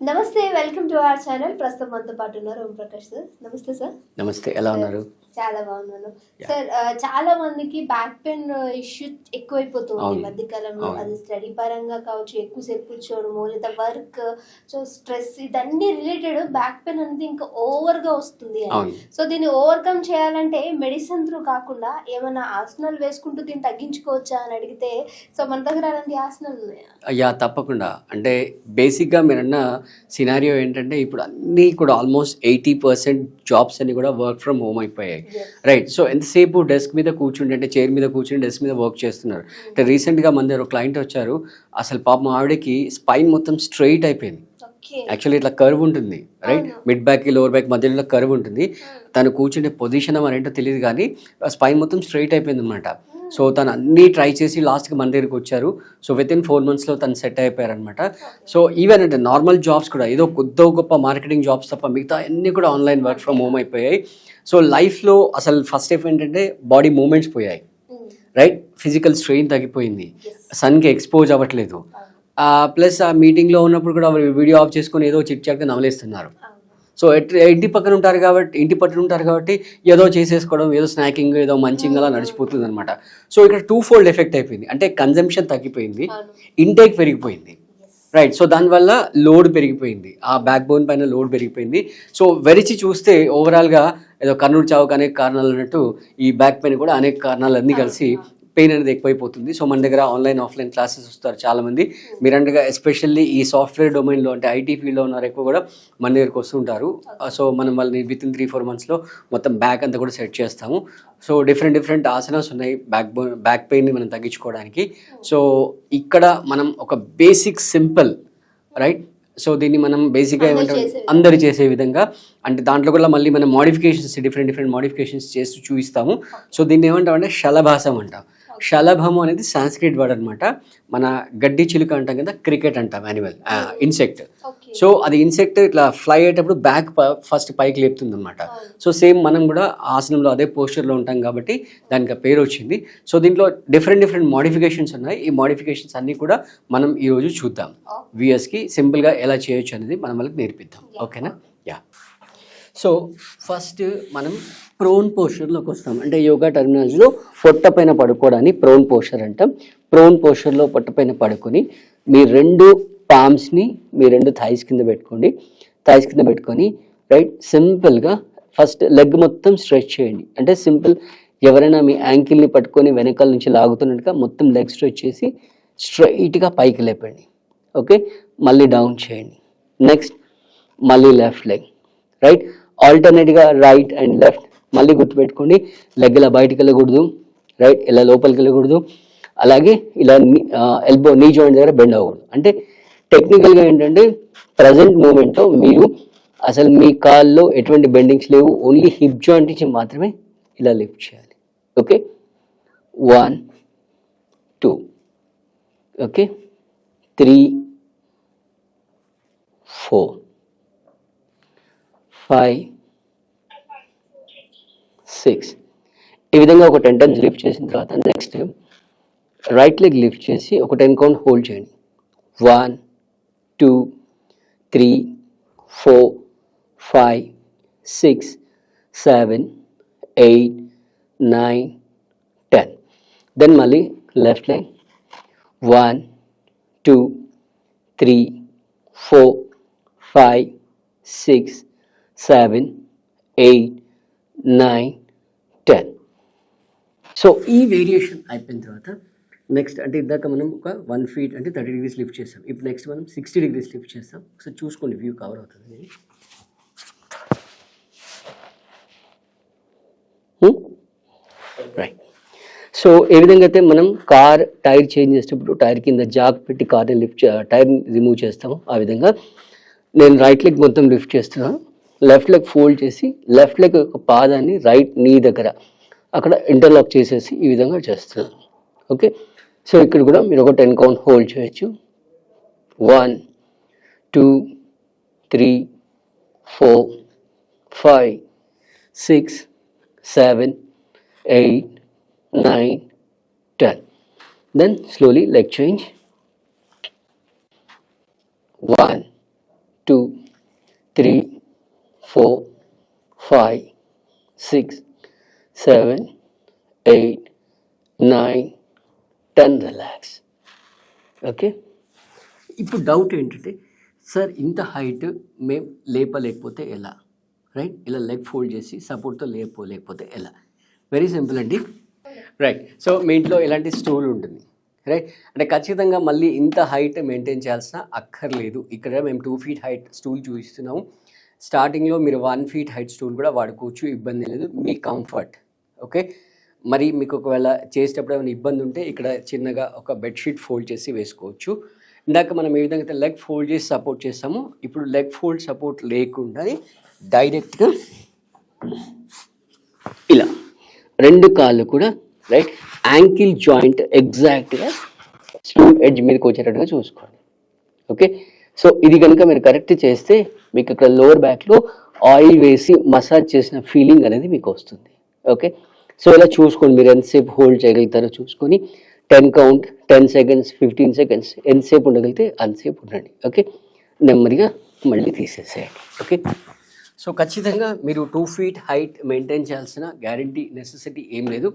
నమస్తే, welcome to our channel. ప్రస్తుతం మనతో పాటు ఉన్నారు ఓం ప్రకాష్ సార్. నమస్తే సార్. నమస్తే, ఎలా ఉన్నారు? చాలా బాగున్నాను సార్. చాలా మందికి బ్యాక్ పెయిన్ ఇష్యూ ఎక్కువైపోతుంది ఈ మధ్య కాలంలో. అది స్టడీ పరంగా కావచ్చు, ఎక్కువసేపు కూర్చోవడము లేదా వర్క్, సో స్ట్రెస్, ఇదన్నీ రిలేటెడ్ బ్యాక్ పెయిన్ అనేది ఇంకా ఓవర్ గా వస్తుంది. సో దీన్ని ఓవర్కమ్ చేయాలంటే మెడిసిన్ త్రూ కాకుండా ఏమైనా ఆసనాలు వేసుకుంటూ దీన్ని తగ్గించుకోవచ్చా అని అడిగితే, సో మన దగ్గర అలాంటి ఆసనాలు ఉన్నాయా? అయ్యా, తప్పకుండా. అంటే బేసిక్గా మీరన్న సినారియో ఏంటంటే ఇప్పుడు అన్నీ కూడా ఆల్మోస్ట్ 80% జాబ్స్ అన్ని కూడా వర్క్ ఫ్రమ్ హోమ్ అయిపోయాయి, రైట్? సో ఎంతసేపు డెస్క్ మీద కూర్చుంటే, అంటే చైర్ మీద కూర్చుని డెస్క్ మీద వర్క్ చేస్తున్నారు. అంటే రీసెంట్గా మన దగ్గర ఒక క్లయింట్ వచ్చారు. అసలు పాపం ఆవిడకి స్పైన్ మొత్తం స్ట్రైట్ అయిపోయింది. యాక్చువల్లీ ఇట్లా కర్వ్ ఉంటుంది, రైట్? మిడ్ బ్యాక్కి లోవర్ బ్యాక్ మధ్యలో కర్వ్ ఉంటుంది. తను కూర్చునే పొజిషన్ మరి ఏంటో తెలియదు, కానీ స్పైన్ మొత్తం స్ట్రైట్ అయిపోయింది అనమాట. సో తను అన్నీ ట్రై చేసి లాస్ట్కి మన దగ్గరికి వచ్చారు. సో విత్ ఇన్ 4 monthsలో తను సెట్ అయిపోయారనమాట. సో ఈవెన్ అంటే నార్మల్ జాబ్స్ కూడా ఏదో కొద్దో గొప్ప మార్కెటింగ్ జాబ్స్ తప్ప మిగతా అన్నీ కూడా ఆన్లైన్ వర్క్ ఫ్రమ్ హోమ్ అయిపోయాయి. సో లైఫ్లో అసలు ఫస్ట్ స్టెప్ ఏంటంటే బాడీ మూమెంట్స్ పోయాయి, రైట్? ఫిజికల్ స్ట్రెయిన్ తగ్గిపోయింది, సన్కి ఎక్స్పోజ్ అవ్వట్లేదు. ప్లస్ ఆ మీటింగ్లో ఉన్నప్పుడు కూడా వీడియో ఆఫ్ చేసుకొని ఏదో చిట్ చాట్గా నవలేస్తున్నారు. సో ఇంటి పక్కన ఉంటారు కాబట్టి ఏదో చేసేసుకోవడం, ఏదో స్నాకింగ్, ఏదో మంచింగ్ అలా నడిచిపోతుంది అనమాట. సో ఇక్కడ 2-fold ఎఫెక్ట్ అయిపోయింది. అంటే కన్జంప్షన్ తగ్గిపోయింది, ఇంటేక్ పెరిగిపోయింది, రైట్? సో దానివల్ల లోడ్ పెరిగిపోయింది, ఆ బ్యాక్ బోన్ పైన లోడ్ పెరిగిపోయింది. సో వెరిచి చూస్తే ఓవరాల్గా ఏదో కర్నూలు చావుకు అనేక కారణాలు అన్నట్టు ఈ బ్యాక్ పెయిన్ కూడా అనేక కారణాలు అన్నీ కలిసి పెయిన్ అనేది ఎక్కువైపోతుంది. సో మన దగ్గర ఆన్లైన్ ఆఫ్లైన్ క్లాసెస్ వస్తారు చాలామంది. మీరంటగా ఎస్పెషల్లీ ఈ సాఫ్ట్వేర్ డొమైన్లో అంటే ఐటీ ఫీల్డ్లో ఉన్నారు ఎక్కువ కూడా మన దగ్గరకు వస్తుంటారు. సో మనం వాళ్ళని విత్ ఇన్ 3-4 monthsలో మొత్తం బ్యాక్ అంతా కూడా సెట్ చేస్తాము. సో డిఫరెంట్ ఆసనాస్ ఉన్నాయి బ్యాక్ పెయిన్ని మనం తగ్గించుకోవడానికి. సో ఇక్కడ మనం ఒక బేసిక్ సింపుల్, రైట్? సో దీన్ని మనం బేసిక్గా ఏమంటాం, అందరు చేసే విధంగా, అంటే దాంట్లో కూడా మళ్ళీ మనం మోడిఫికేషన్స్ డిఫరెంట్ మోడిఫికేషన్స్ చేస్తూ చూపిస్తాము. సో దీన్ని ఏమంటామంటే శలభాసం అంటాం. శలభము అనేది సాంస్క్రిట్ వర్డ్ అనమాట. మన గడ్డి చిలుక అంటాం కదా, క్రికెట్ అంటాం, యానిమల్, ఇన్సెక్ట్. సో అది ఇన్సెక్ట్ ఇట్లా ఫ్లై అయ్యేటప్పుడు బ్యాక్ ఫస్ట్ పైకి లేపుతుంది అనమాట. సో సేమ్ మనం కూడా ఆసనంలో అదే పోస్చర్లో ఉంటాం కాబట్టి దానికి ఆ పేరు వచ్చింది. సో దీంట్లో డిఫరెంట్ మోడిఫికేషన్స్ ఉన్నాయి. ఈ మోడిఫికేషన్స్ అన్నీ కూడా మనం ఈరోజు చూద్దాం. వ్యూయర్స్కి సింపుల్గా ఎలా చేయొచ్చు అనేది మనం వాళ్ళకి నేర్పిద్దాం, ఓకేనా? యా. సో ఫస్ట్ మనం ప్రోన్ పోస్చర్లోకి వస్తాం. అంటే యోగా టర్మినాలజీలో పొట్ట పైన పడుకోవడాన్ని ప్రోన్ పోస్చర్ అంటాం. ప్రోన్ పోస్చర్లో పొట్ట పైన పడుకొని మీ 2 పామ్స్ని మీ 2 థైస్ కింద పెట్టుకోండి. థైస్ కింద పెట్టుకొని, రైట్, సింపుల్గా ఫస్ట్ లెగ్ మొత్తం స్ట్రెచ్ చేయండి. అంటే సింపుల్, ఎవరైనా మీ యాంకిల్ని పట్టుకొని వెనకాల నుంచి లాగుతున్నట్టుగా మొత్తం లెగ్ స్ట్రెచ్ చేసి స్ట్రైట్గా పైకి లేపండి. ఓకే, మళ్ళీ డౌన్ చేయండి. నెక్స్ట్ మళ్ళీ లెఫ్ట్ లెగ్, రైట్? ఆల్టర్నేట్గా రైట్ అండ్ లెఫ్ట్. మళ్ళీ గుర్తుపెట్టుకోండి, లెగ్ ఇలా బయటికి వెళ్ళకూడదు, రైట్? ఇలా లోపలికి వెళ్ళకూడదు. అలాగే ఇలా ఎల్బో, నీ జాయింట్ దగ్గర బెండ్ అవ్వకూడదు. అంటే టెక్నికల్గా ఏంటంటే ప్రజెంట్ మూమెంట్లో మీరు అసలు మీ కాల్లో ఎటువంటి బెండింగ్స్ లేవు, ఓన్లీ హిప్ జాయింట్ నుంచి మాత్రమే ఇలా లిఫ్ట్ చేయాలి. Okay, 1 2, okay, 3 4 5 6. ఈ విధంగా ఒక 10 times లిఫ్ట్ చేసిన తర్వాత నెక్స్ట్ రైట్ లెగ్ లిఫ్ట్ చేసి ఒక 10 count హోల్డ్ చేయండి. 1 2 3 4 5 6 7 8 9 10. దెన్ మళ్ళీ లెఫ్ట్ లెగ్ 1 2 3 4 5 6 7 8 9 10. సో ఈ వేరియేషన్ అయిపోయిన తర్వాత నెక్స్ట్ అంటే ఇందాక మనం ఒక 1 feet అంటే 30 degrees లిఫ్ట్ చేస్తాం. ఇప్పుడు నెక్స్ట్ మనం 60 degrees లిఫ్ట్ చేస్తాం. ఒకసారి చూసుకోండి, వ్యూ కవర్ అవుతుంది, రైట్? సో ఏ విధంగా అయితే మనం కార్ టైర్ చేంజ్ చేసేటప్పుడు టైర్ కింద జాక్ పెట్టి కార్ని టైర్ రిమూవ్ చేస్తాము, ఆ విధంగా నేను రైట్ లెగ్ మొత్తం లిఫ్ట్ చేస్తున్నాను. లెఫ్ట్ లెగ్ ఫోల్డ్ చేసి లెఫ్ట్ లెగ్ యొక్క పాదాన్ని రైట్ నీ దగ్గర అక్కడ ఇంటర్లాక్ చేసేసి ఈ విధంగా చేస్తున్నాను. ఓకే, సో ఇక్కడ కూడా మీరు ఒక 10 count హోల్డ్ చేయొచ్చు. 1 2 3 4 5 6 7 8 9 10. Then slowly leg change. 1 2 3 4 5 6 7 8 9 10 relax. Okay, ఇప్పుడు డౌట్ ఏంటంటే సార్ ఇంత హైట్ మేము లేపలేకపోతే ఎలా, రైట్? ఇలా లెగ్ ఫోల్డ్ చేసి సపోర్ట్తో లేకపోతే ఎలా? వెరీ సింపుల్ అండి, రైట్? సో మీ ఇంట్లో ఇలాంటి స్టూల్ ఉంటుంది, రైట్? అంటే ఖచ్చితంగా మళ్ళీ ఇంత హైట్ మెయింటైన్ చేయాల్సిన అక్కర్లేదు. ఇక్కడ మేము 2 feet హైట్ స్టూల్ చూపిస్తున్నాము. స్టార్టింగ్లో మీరు 1 feet హైట్ స్టూల్ కూడా వాడుకోవచ్చు, ఇబ్బంది లేదు, మీ కంఫర్ట్. ఓకే, మరి మీకు ఒకవేళ చేసేటప్పుడు ఏమైనా ఇబ్బంది ఉంటే ఇక్కడ చిన్నగా ఒక బెడ్షీట్ ఫోల్డ్ చేసి వేసుకోవచ్చు. ఇందాక మనం ఏ విధంగా అయితే లెగ్ ఫోల్డ్ చేసి సపోర్ట్ చేస్తామో, ఇప్పుడు లెగ్ ఫోల్డ్ సపోర్ట్ లేకుండా డైరెక్ట్గా ఇలా 2 కాళ్ళు కూడా, రైట్, యాంకిల్ జాయింట్ ఎగ్జాక్ట్గా స్టూల్ ఎడ్జ్ మీదకి వచ్చేటట్టుగా చూసుకోండి. ఓకే, సో ఇది కనుక మీరు కరెక్ట్ చేస్తే మీకు ఇక్కడ లోవర్ బ్యాక్లో ఆయిల్ వేసి మసాజ్ చేసిన ఫీలింగ్ అనేది మీకు వస్తుంది. ఓకే, సో ఇలా చూసుకోండి, మీరు ఎంతసేపు హోల్డ్ చేయగలుగుతారో చూసుకొని 10 కౌంట్, 10 seconds, 15 seconds, ఎంతసేపు ఉండగలిగితే అంతసేపు ఉండండి. ఓకే, నెమ్మదిగా మళ్ళీ తీసేసేయండి. ఓకే, సో ఖచ్చితంగా మీరు 2 feet హైట్ మెయింటైన్ చేయాల్సిన గ్యారంటీ నెసెసిటీ ఏం లేదు.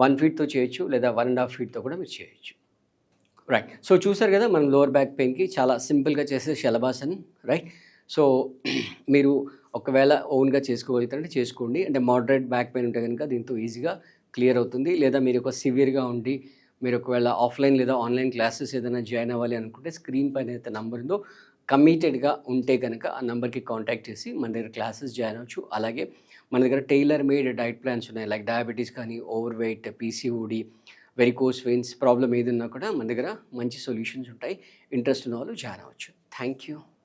1 feetతో చేయొచ్చు, లేదా 1.5 feetతో కూడా మీరు చేయొచ్చు, రైట్? సో చూసారు కదా, మనం లోవర్ బ్యాక్ పెయిన్కి చాలా సింపుల్గా చేసే శలభాసన్, రైట్? సో మీరు ఒకవేళ ఓన్గా చేసుకోగలుగుతారంటే చేసుకోండి. అంటే మోడరేట్ బ్యాక్ పెయిన్ ఉంటే కనుక దీంతో ఈజీగా క్లియర్ అవుతుంది. లేదా మీరు ఒక సివియర్గా ఉండి మీరు ఒకవేళ ఆఫ్లైన్ లేదా ఆన్లైన్ క్లాసెస్ ఏదైనా జాయిన్ అవ్వాలి అనుకుంటే స్క్రీన్ పైన అయితే నెంబర్ ఉందో కమిటెడ్గా ఉంటే కనుక ఆ నెంబర్కి కాంటాక్ట్ చేసి మన దగ్గర క్లాసెస్ జాయిన్ అవ్వచ్చు. అలాగే మన దగ్గర టైలర్ మేడ్ డైట్ ప్లాన్స్ ఉన్నాయి, లైక్ డయాబెటీస్ కానీ, over weight, PCOD, varicose veins problem ఏది ఉన్నా కూడా మన దగ్గర మంచి సొల్యూషన్స్ ఉంటాయి. ఇంట్రెస్ట్ ఉన్న వాళ్ళు జాయిన్ అవ్వచ్చు. Thank you.